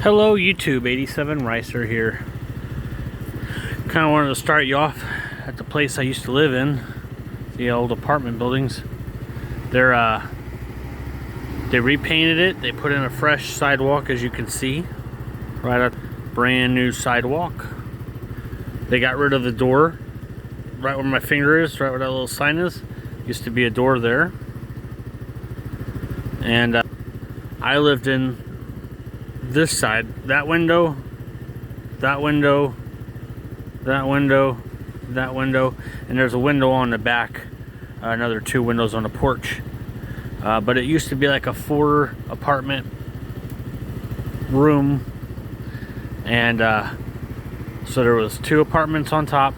Hello YouTube, 87 Ricer here. Kind of wanted to start you off at the place I used to live in, the old apartment buildings. They repainted it. They put in a fresh sidewalk, as you can see, right up, brand new sidewalk. They got rid of the door right where my finger is, right where that little sign is. Used to be a door there, and I lived in this side, that window, that window, that window, that window, and there's a window on the back, another 2 windows on the porch. But it used to be like a 4 apartment room, and so there was 2 apartments on top,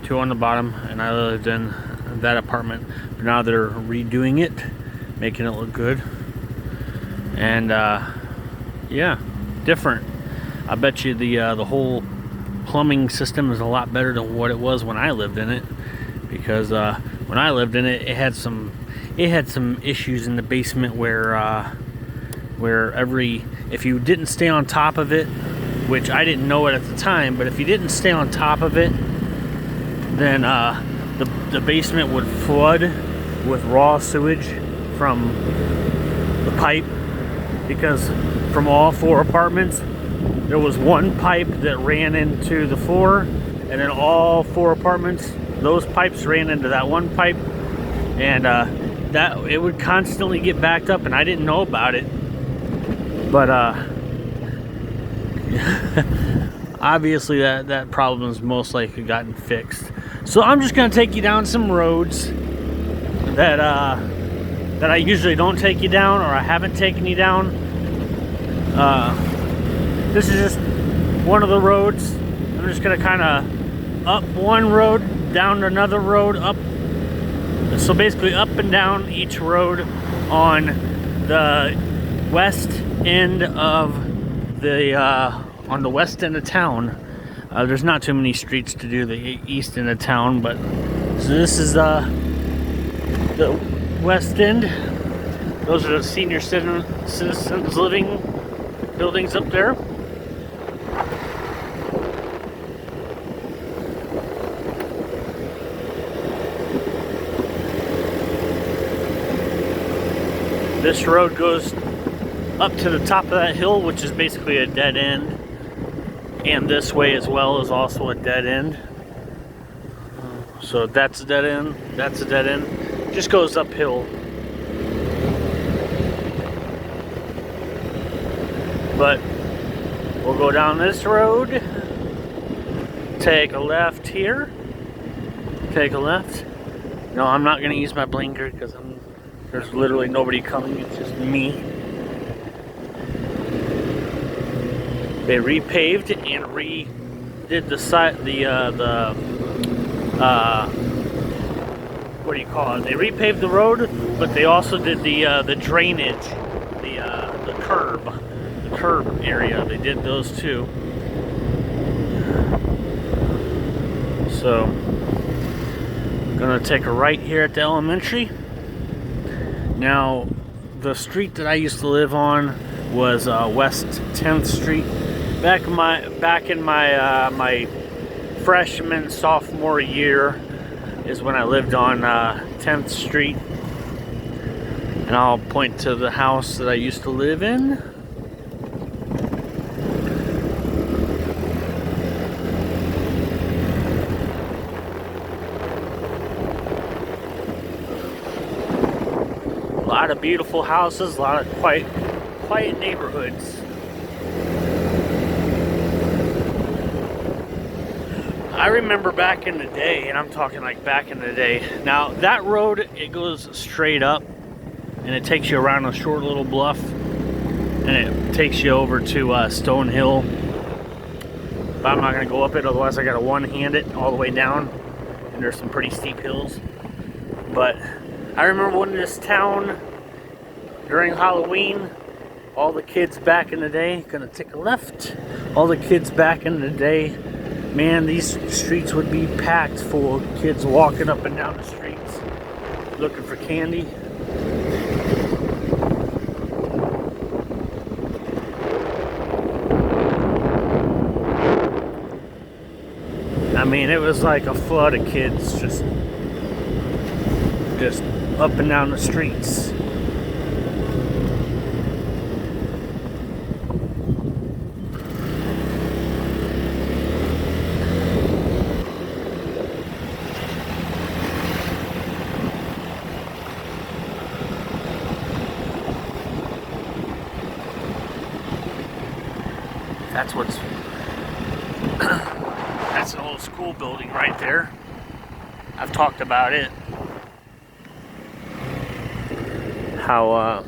2 on the bottom, and I lived in that apartment. But now they're redoing it, making it look good, and yeah, different. I bet you the whole plumbing system is a lot better than what it was when I lived in it, because when I lived in it, it had some issues in the basement where if you didn't stay on top of it, which I didn't know it at the time, but if you didn't stay on top of it, then the basement would flood with raw sewage from the pipe, because from all 4 apartments there was 1 pipe that ran into the floor, and then all 4 apartments, those pipes ran into that 1 pipe, and that it would constantly get backed up, and I didn't know about it, but obviously that problem has most likely gotten fixed. So I'm just gonna take you down some roads that I usually don't take you down, or I haven't taken you down. This is just one of the roads. I'm just gonna kind of up one road, down another road, up. So basically up and down each road on the west end of town. There's not too many streets to do the east end of town, but so this is the west end. Those are the senior citizens living buildings up there. This road goes up to the top of that hill, which is basically a dead end, and this way as well is also a dead end. So that's a dead end, that's a dead end. Just goes uphill. But we'll go down this road, take a left here, take a left. No, I'm not going to use my blinker because there's literally nobody coming, it's just me. They repaved and redid the side, what do you call it? They repaved the road, but they also did the drainage, the curb area. They did those too. So I'm gonna take a right here at the elementary. Now, the street that I used to live on was West 10th Street. Back in my freshman sophomore year is when I lived on 10th Street, and I'll point to the house that I used to live in. A lot of beautiful houses, a lot of quiet neighborhoods. I remember back in the day, and I'm talking like back in the day. Now that road, it goes straight up, and it takes you around a short little bluff, and it takes you over to Stone Hill. But I'm not gonna go up it, otherwise I gotta one-hand it all the way down, and there's some pretty steep hills. But I remember when this town, during Halloween, all the kids back in the day, gonna take a left, all the kids back in the day, man, these streets would be packed full of kids walking up and down the streets looking for candy. mean, it was like a flood of kids just up and down the streets. That's what's that's an old school building right there. I've talked about it. How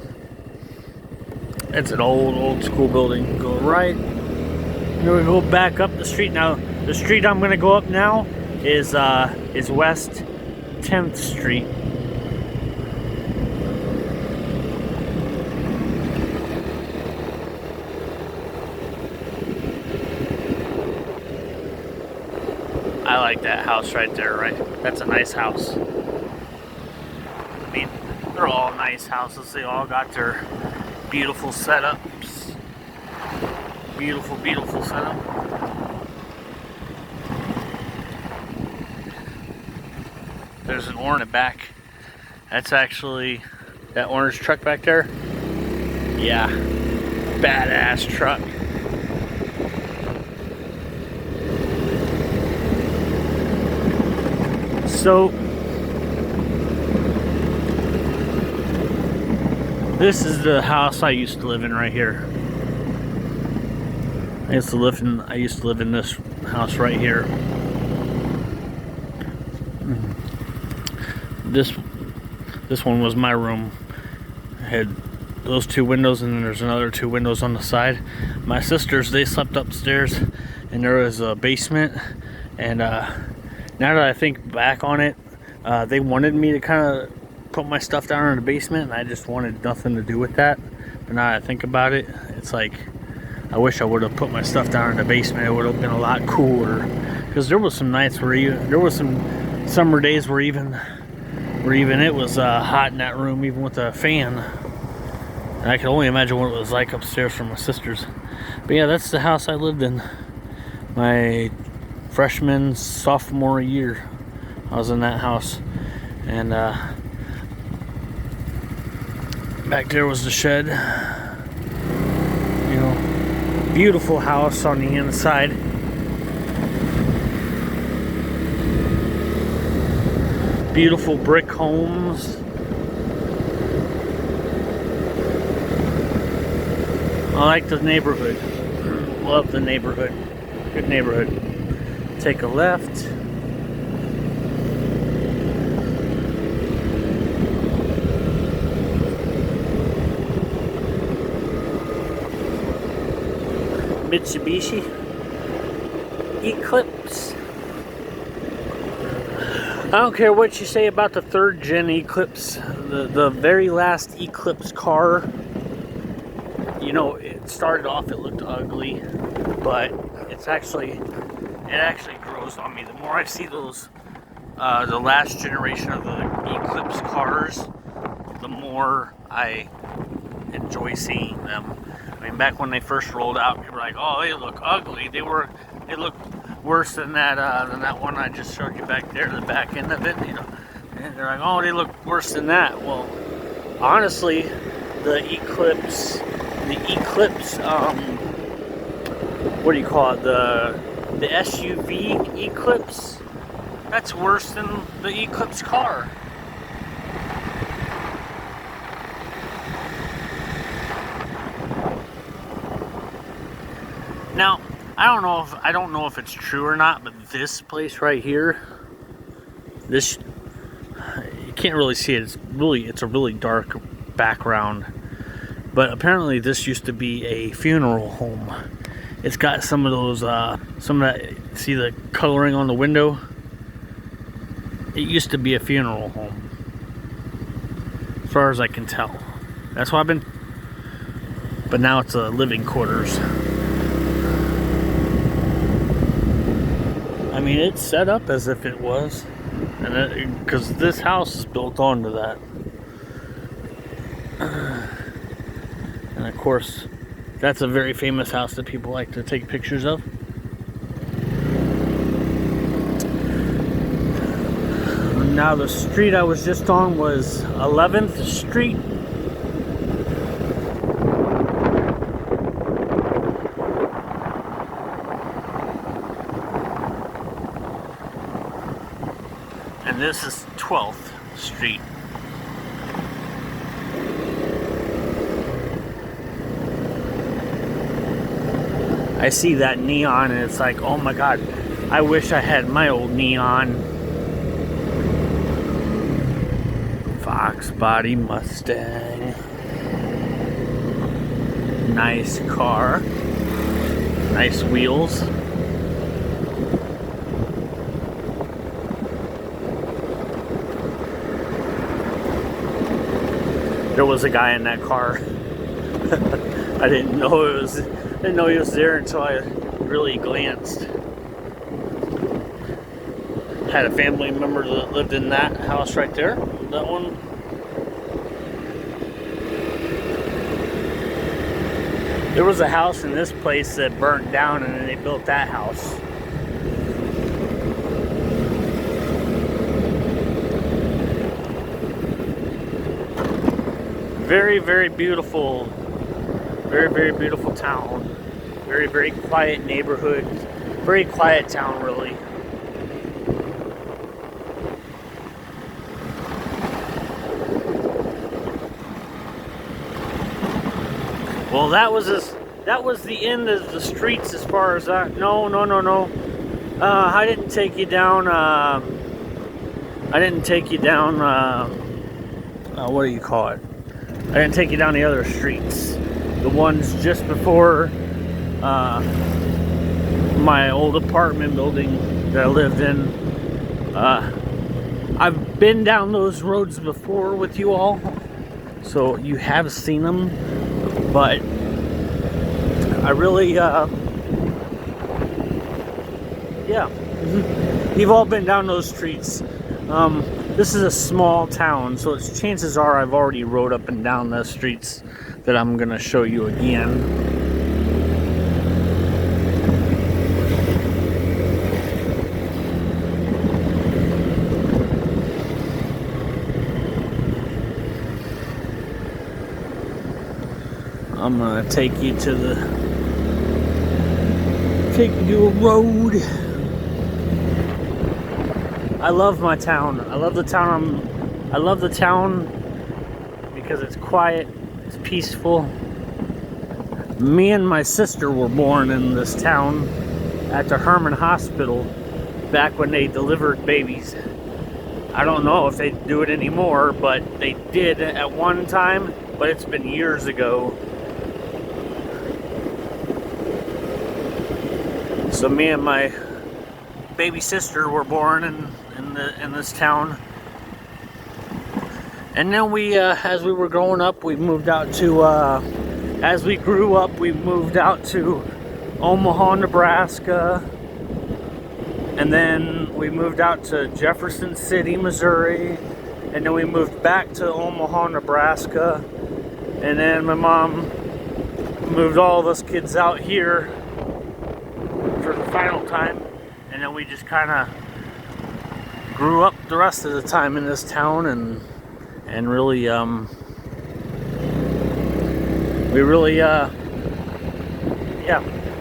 it's an old school building. Go right. Then we go back up the street. Now the street I'm gonna go up now is West 10th Street. I like that house right there, right? That's a nice house. I mean, they're all nice houses. They all got their beautiful setups. Beautiful, beautiful setup. There's an orange in the back. That's actually that orange truck back there. Yeah, badass truck. So this is the house I used to live in right here. I used to live in this house right here. This one was my room. I had those two windows, and then there's another two windows on the side. My sisters, they slept upstairs, and there was a basement. And now that I think back on it, they wanted me to kind of put my stuff down in the basement, and I just wanted nothing to do with that. But now that I think about it, it's like, I wish I would have put my stuff down in the basement. It would have been a lot cooler. Because there was some nights where there was some summer days where even it was hot in that room, even with a fan. And I can only imagine what it was like upstairs from my sisters. But yeah, that's the house I lived in. My freshman, sophomore year, I was in that house. And back there was the shed. You know, beautiful house on the inside. Beautiful brick homes. I like the neighborhood. Love the neighborhood. Good neighborhood. Take a left. Mitsubishi Eclipse. I don't care what you say about the 3rd gen Eclipse. The very last Eclipse car, you know, it started off, it looked ugly, but it actually grows on me. The more I see those, the last generation of the Eclipse cars, the more I enjoy seeing them. I mean, back when they first rolled out, people were like, "Oh, they look ugly." They look worse than that one I just showed you back there, the back end of it. You know, and they're like, "Oh, they look worse than that." Well, honestly, the Eclipse, what do you call it? The SUV Eclipse, that's worse than the Eclipse car. Now, I don't know if it's true or not, but this place right here, this, you can't really see it. It's a really dark background. But apparently this used to be a funeral home. It's got some of those, some of that, see the coloring on the window? It used to be a funeral home, as far as I can tell. That's what I've been, but now it's a living quarters. I mean, it's set up as if it was, and because this house is built onto that. And of course, that's a very famous house that people like to take pictures of. Now the street I was just on was 11th Street. And this is 12th Street. I see that neon and it's like, oh my god, I wish I had my old neon. Fox body Mustang. Nice car. Nice wheels. There was a guy in that car. I didn't know he was there until I really glanced. Had a family member that lived in that house right there. That one. There was a house in this place that burnt down and then they built that house. Very, very beautiful. Very, very beautiful town. Very, very quiet neighborhood. Very quiet town, really. Well, that was the end of the streets as far as that. No. I didn't take you down. What do you call it? I didn't take you down the other streets. The ones just before my old apartment building that I lived in. I've been down those roads before with you all, so you have seen them, but I really, yeah. You've all been down those streets. This is a small town, so chances are I've already rode up and down the streets that I'm gonna show you again. I'm gonna take you to a road. I love my town. I love the town. I love the town because it's quiet, it's peaceful. Me and my sister were born in this town at the Hermann Hospital back when they delivered babies. I don't know if they do it anymore, but they did at one time, but it's been years ago. So me and my baby sister were born in this town, and then we, as we were growing up, we moved out to. As we grew up, we moved out to Omaha, Nebraska, and then we moved out to Jefferson City, Missouri, and then we moved back to Omaha, Nebraska, and then my mom moved all of us kids out here for the final time, and then we just kind of grew up the rest of the time in this town, and really yeah,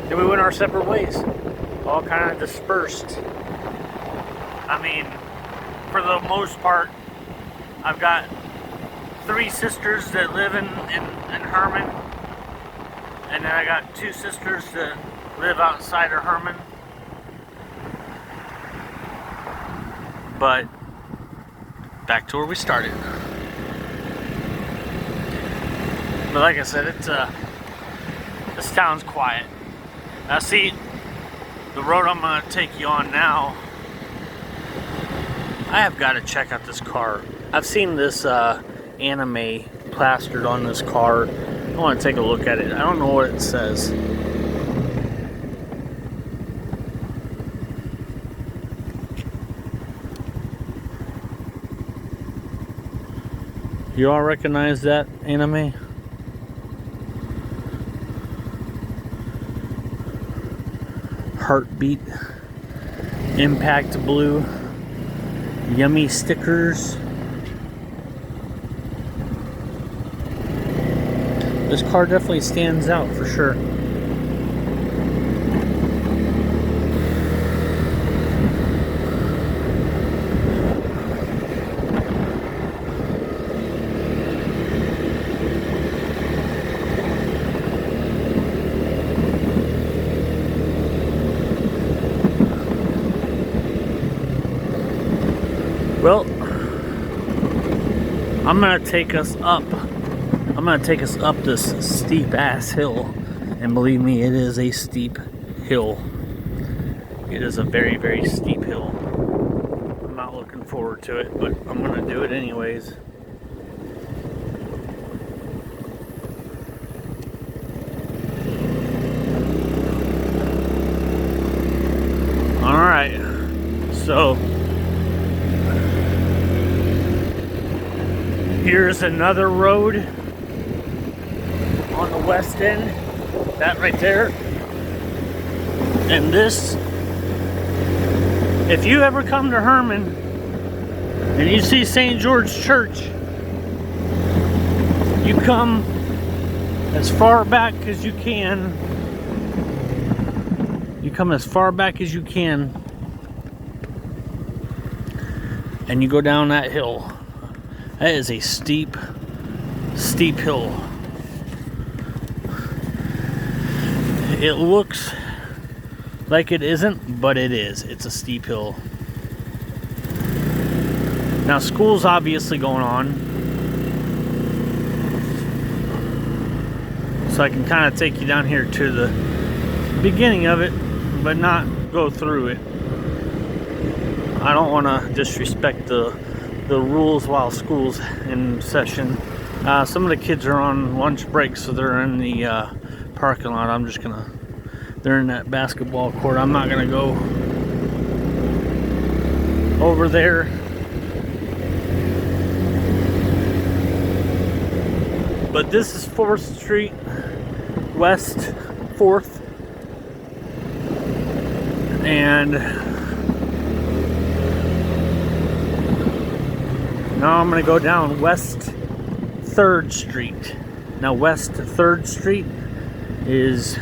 then we went our separate ways, all kind of dispersed. I mean, for the most part, I've got 3 sisters that live in Hermann, and then I got 2 sisters that live outside of Hermann. But back to where we started. But like I said, this town's quiet. Now see, the road I'm gonna take you on now, I have got to check out this car. I've seen this anime plastered on this car. I want to take a look at it. I don't know what it says. You all recognize that anime? Heartbeat, Impact Blue. Yummy stickers. This car definitely stands out for sure. Well, I'm gonna take us up. I'm gonna take us up this steep ass hill, and believe me, it is a steep hill. It is a very, very steep hill. I'm not looking forward to it, but I'm gonna do it anyways. All right, so here's another road on the west end, that right there. And this, if you ever come to Hermann and you see St. George Church, you come as far back as you can. You come as far back as you can, and you go down that hill. That is a steep, steep hill. It looks like it isn't, but it is. It's a steep hill. Now, school's obviously going on, so I can kind of take you down here to the beginning of it, but not go through it. I don't want to disrespect the rules while school's in session. Some of the kids are on lunch break, so they're in the parking lot. I'm just gonna, they're in that basketball court. I'm not gonna go over there. But this is 4th Street, West 4th. And now I'm going to go down West 3rd Street. Now West 3rd Street is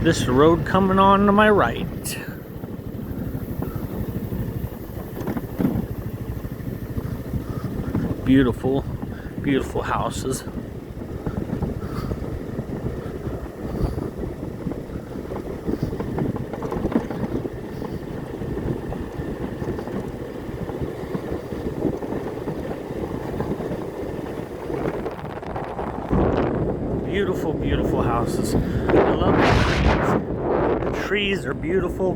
this road coming on to my right. Beautiful, beautiful houses. Beautiful, beautiful houses. I love the trees. The trees are beautiful.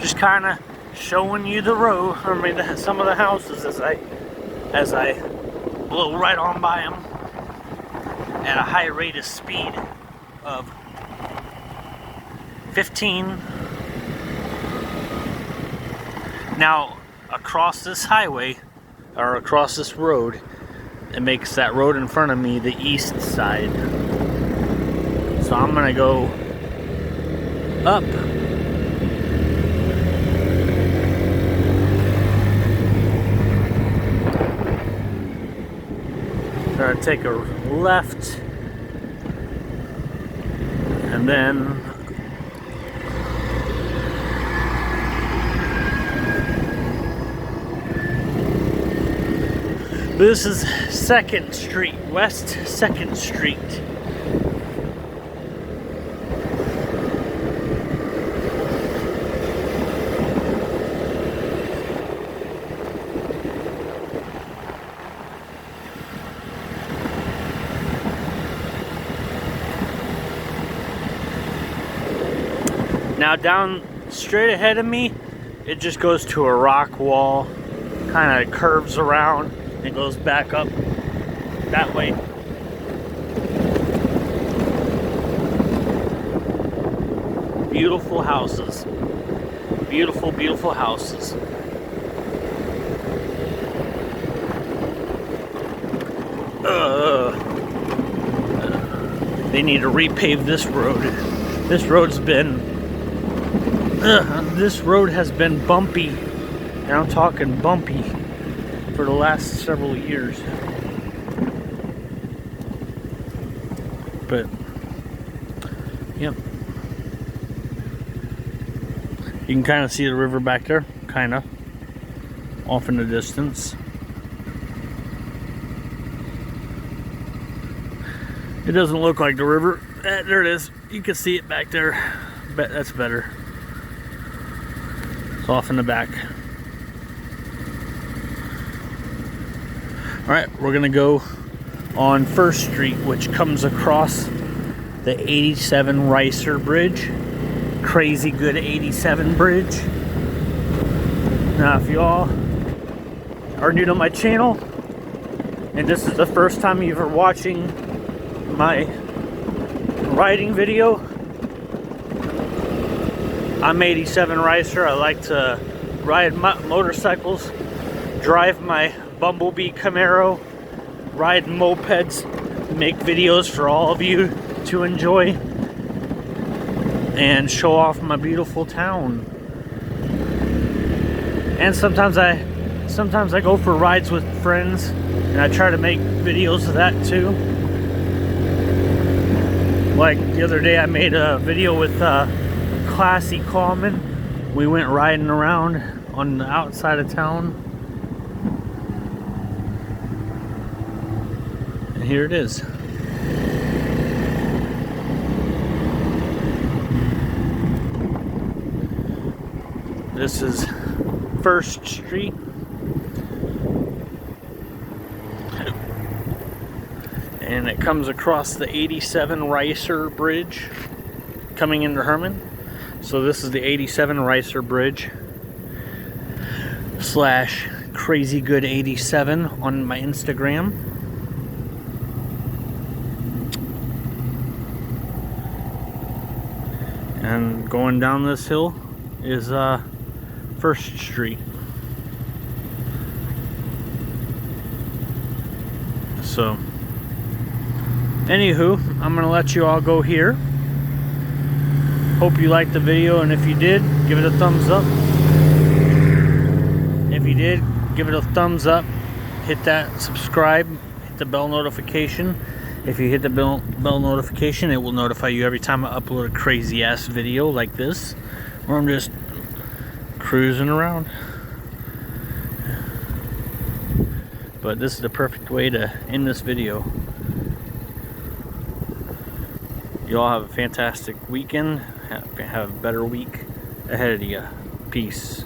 Just kind of showing you the road. I mean, some of the houses as I blow right on by them at a high rate of speed of 15. Now, across this highway, or across this road, it makes that road in front of me the east side. So I'm gonna go up. Try to take a left, and then this is 2nd Street, West 2nd Street. Now down straight ahead of me, it just goes to a rock wall, kind of curves around and goes back up that way. Beautiful houses. Beautiful, beautiful houses. They need to repave this road. This road's been, this road has been bumpy, and I'm talking bumpy, for the last several years. But, yep. You can kind of see the river back there, kind of, off in the distance. It doesn't look like the river. There it is. You can see it back there. Bet that's better. It's off in the back. Alright, we're gonna go on 1st Street, which comes across the 87 Ricer Bridge. Crazy good 87 bridge. Now, if y'all are new to my channel, and this is the first time you're watching my riding video, I'm 87 Ricer. I like to ride motorcycles, drive my Bumblebee Camaro, ride mopeds, make videos for all of you to enjoy, and show off my beautiful town. And sometimes I go for rides with friends, and I try to make videos of that too. Like the other day I made a video with Classy Common. We went riding around on the outside of town. And here it is. This is 1st Street. And it comes across the 87 Ricer Bridge coming into Hermann. So this is the 87 Ricer Bridge / Crazy Good 87 on my Instagram. And going down this hill is 1st Street. So, anywho, I'm gonna let you all go here. Hope you liked the video, and if you did, give it a thumbs up. If you did, give it a thumbs up. Hit that subscribe, hit the bell notification. If you hit the bell notification, it will notify you every time I upload a crazy ass video like this, where I'm just cruising around. But this is the perfect way to end this video. You all have a fantastic weekend. Have a better week ahead of you. Peace.